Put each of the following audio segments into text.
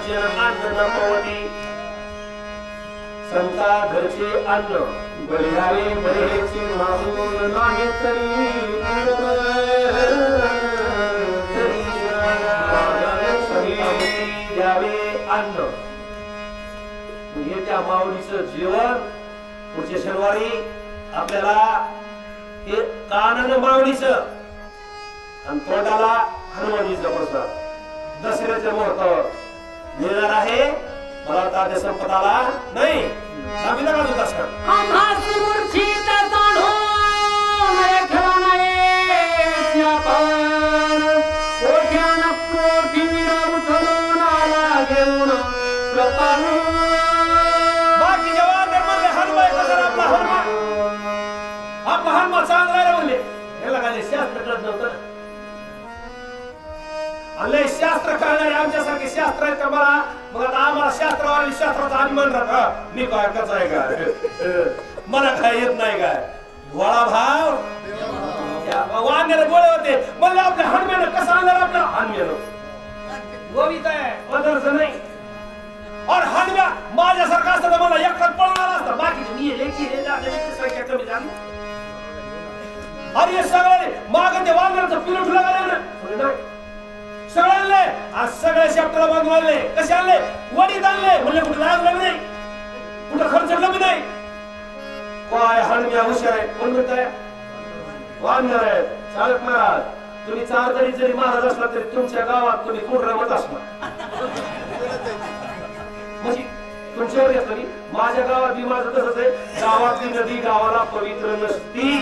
भोजन अन्न नमवती संता घरचे अन्न बळ्यावे बळेची मागून नाही तरी द्यावे अन्न म्हणजे त्या माऊलीचं जीवन पुढच्या शनिवारी आपल्याला हे कानानं माऊलीचं आणि तोंडाला हनुमानीचं प्रसाद दसऱ्याच्या मुहूर्तावर मिळणार आहे. मला तात्या संपताला नाही सांगितलं का तू दसरा बाकी जवान म्हणले हनुमान कसं आपला हनुमान चांगला म्हणले याला काय शास्त्र कळत नव्हतं आणि शास्त्र कळणारे आमच्यासारखे शास्त्र आहेत का मला मग आता आम्हाला शास्त्रावर शास्त्राचा अभिमान राहता मी काय कसं आहे काय मला काय येत नाही काय गोळा भाव वाण्याला गोळे होते म्हणले आपल्या हनुम्यानं कसं आणलं आपल्या हनुम्यानं गोवित आहे पदरच नाही और हनुम्या माझ्यासारखा असतं तर मला एकटाच पळणार असतं बाकीचे मी लेखी संख्या कमी झाली अरे सगळे माग ते वानराचं पिलट लागलं ना सगळ्यांना आज सगळ्या शब्दाला बांधून आणले कसे आणले वडीत आणले म्हणले कुठे लाज लागली नाही कुठं खर्च कमी नाही काय हनुम्या हुशार आहे कोण म्हणताय वानर आहे चालक महाराज तुम्ही चार जरी महाराज असला तरी तुमच्या गावात तुम्ही कोण रमत असणार म्हणजे तुमच्यावर येत नाही माझ्या गावात बी माझं तसंच आहे गावातली नदी गावाला पवित्र नसती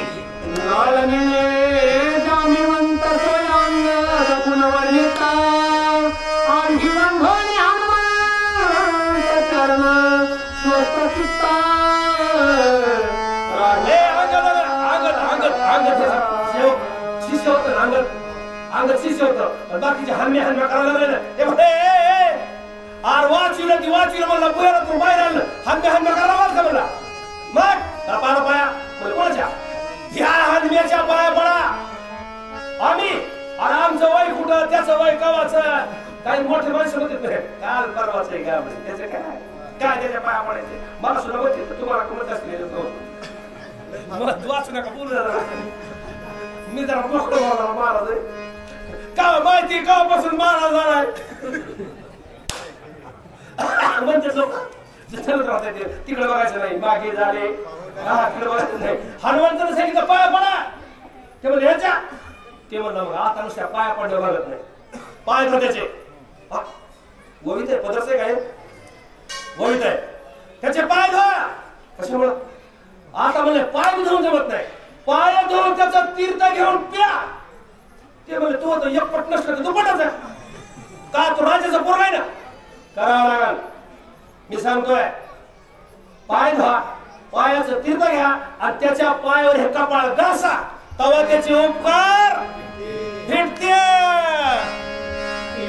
अंगत शिष्य होतं बाकीचे हनम्या करायला लागले आर वाचविलं ती वाचविलं म्हणला पुऱ्याला तू बाहेर आणलं हनम्या करायला वाच का म्हणला मग पाया म्हणजे कोणाच्या ह्या हनम्याच्या पाया पडा आम्ही आणि आमचं वय कुठं त्याचं वय कवाचं काही मोठे माणसं होते काल परवाच आहे का त्याचं काय काय त्याच्या पाया पडायचे मला सुद्धा होते तुम्हाला कोणत असलेलं वाचू नका बोलू मी जरा मोकळं बोलणार महाराज का माहिती गावापासून महाराज झालाय म्हणजे लोक तिकडे बघायचं नाही मागे झाले तिकडे बघायचं नाही हनुमंतानं सांगितलं पाया पडा ते म्हणजे ह्याच्या ते म्हणलं मग आता नुसत्या पाया पडल्या लागत नाही पाय तर त्याचे गोवित आहे पदरच आहे काय गोवित आहे त्याचे पाय धुवा कशामुळं आता म्हणले पाय धुवून जमत नाही पाय धुवून त्याचा तीर्थ घेऊन प्या ते म्हणले तू होतं एकपट नसलं तर दुपटच आहे का तो राजाचा पोरगा आहे ना करावं लागल मी सांगतोय पाय धुवा पायाचं तीर्थ घ्या आणि त्याच्या पायावर हे कपाळ घासा तवा त्याचे उपकार भेटते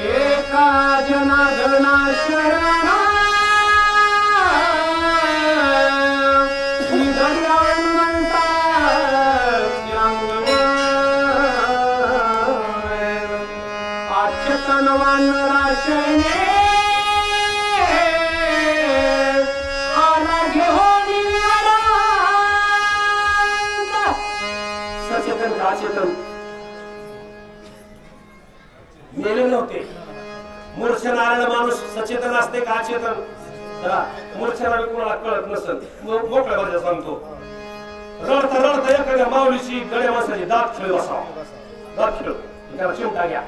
एका जनार्दना शरणा मेले नव्हते मूर्छेला आलेला माणूस सचेतन असते का अचेतन मूर्छेला कोणाला कळत नसेल मोकळ्या भाषेत सांगतो रडता रडता एखाद्या माऊलीची गड्या माणसाची दात खेळ बसावा दात खेळ त्याला चिमटा घ्या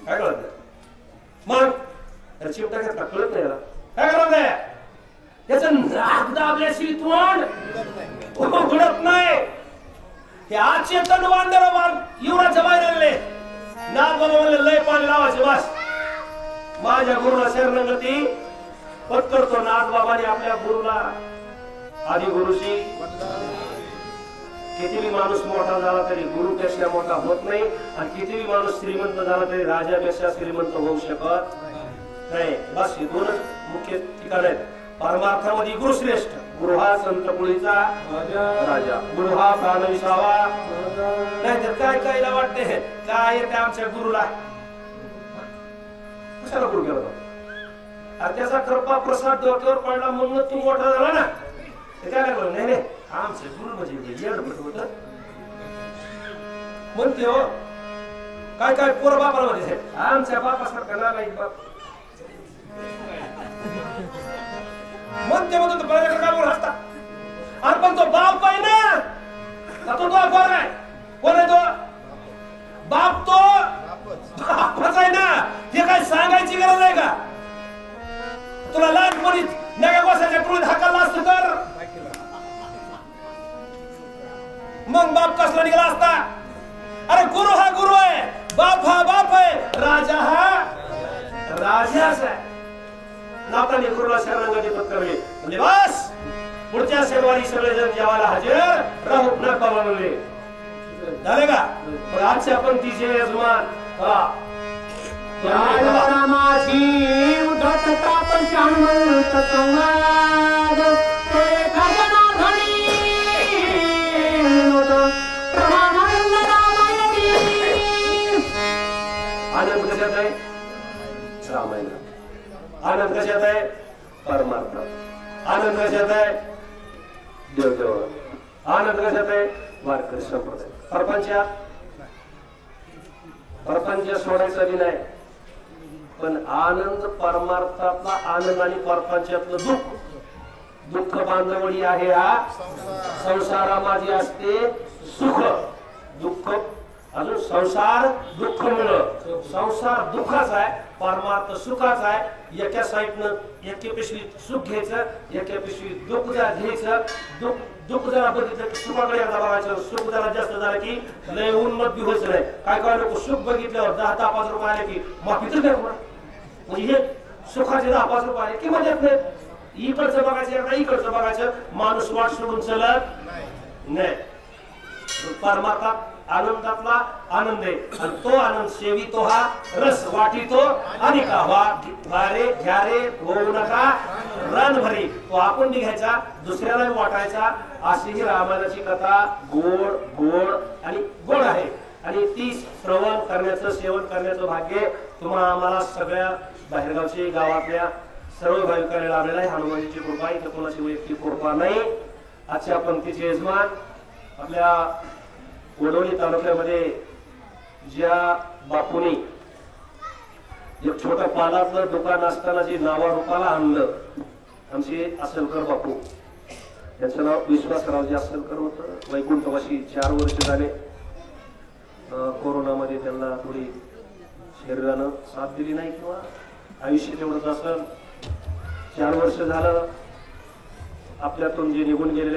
काय कळत मग त्याला चिमटा घेतला कळत नाही काय कळत नाही त्याचं नाक दाबल्याशिवाय तोंड उघडत नाही हे अचेतन वांदर युवराच्या बाहेर आणले नाथ बाबा म्हणले लय पाणी लावायचे बस माझ्या गुरुला शरणगती पत्करतो नाथ बाबाने आपल्या गुरुला आदि गुरुशी कितीही माणूस मोठा झाला तरी गुरुपेक्षा मोठा होत नाही आणि कितीही माणूस श्रीमंत झाला तरी राजापेक्षा श्रीमंत होऊ शकत नाही बस हे दोनच मुख्य ठिकाण आहेत परमार्थामध्ये गुरु श्रेष्ठ गुरु हा संत कुळीचा राजा गुरु हा प्राण विसावा नाहीतर काय कायला वाटते काय येते आमच्या गुरुला कशाला गुरु केला जातो? आणि त्याचा कृपा प्रसाद डोक्यावर पडला म्हणून तू मोठा झाला ना. ते काय लागलं? नाही नाही, आमचे गुरु म्हणजे येडपट होत म्हणते हो. काय काय पोर बापाला मध्ये आमच्या बापासारखा नाही बाप म्हणते म्हणतो बऱ्याकडे काय बोल असता. अरे पण तो बाप आहे ना, तो कोण आहे? कोण आहे तो बाप? तो बापच आहे ना. हे काय सांगायची गरज आहे का? तुला लहानपणीच नव्या गोसाच्या टोळीत हाकाला असतं तर मग बाप कसला निघाला असता? अरे गुरु हा गुरु आहे, बाप हा बाप आहे, राजा हा राजाच आहे. नाताने गुरुला शरणागती पत्करली म्हणजे बस पुढच्या शनिवारी सगळेजण जेवायला हजर राहू नका म्हणले. झाले का? पण आजचे आपण तिचे यजमान रामाची उद्धत ताप शांत संवाद आनंद कशात आहे? रामायण. आनंद कशात आहे? परमार्थ. आनंद कशात आहे? देवदेव. आनंद कशात आहे? वारकरी संप्रदाय. प्रपंच सोडायचा बी नाही, पण आनंद परमार्थातला आनंद आणि परपंचातलं दुःख. दुःख बांधवडी आहे हा संसारामध्ये असते सुख. दुःख अजून संसार दुःख मिळलं. संसार दुःखाचा आहे, परमार्थ सुखाचा आहे. एका साईडनं एके पिशवीत सुख घ्यायचं, एका पिशवीत दुःख घ्यायचं. दुःख जरा बघितलं की सुखाकडे एकदा बघायचं. सुख जरा जास्त झालं की लय उन्नत बी व्हायचं नाही. काय काय लोक सुख बघितल्यावर 10-5 रुपये आले की माफी तर नाही होणार. म्हणजे हे सुखाचे 10-5 रुपये आले की मजा येत नाही. इकडचं बघायचं एकदा इकडचं बघायचं. माणूस वाट सोडून चलत नाही. परमार्थात आनंदातला आनंद आहे आणि तो आनंद सेवितो हा रस वाटितो आणि का वारे घ्यारे होऊ नका रन भरी. तो आपण निघायचा, दुसऱ्याला वाटायचा. अशी ही रामायणाची कथा गोड गोड आणि गोड आहे. आणि ती श्रवण करण्याचं सेवन करण्याचं भाग्य तुम्हाला आम्हाला सगळ्या बाहेरगावचे गावातल्या सर्व भाविकांना लाभलेला आहे. हनुमानजीची कृपा आहे, कोणाची वैयक्तिक कृपा नाही. आजच्या पंक्तीचे यजमान आपल्या वडवली तालुक्यामध्ये ज्या बापूंनी एक छोटं पालातलं दुकान असताना जे नावारूपाला आणलं, आमचे असलकर बापू. त्यांचं नाव विश्वासरावजी असलकर होतं. वैकुंठवासी 4 वर्ष झाले. कोरोनामध्ये त्यांना थोडी शरीरानं साथ दिली नाही किंवा आयुष्य तेवढंच असेल. 4 वर्ष झालं आपल्यातून जे निघून गेलेले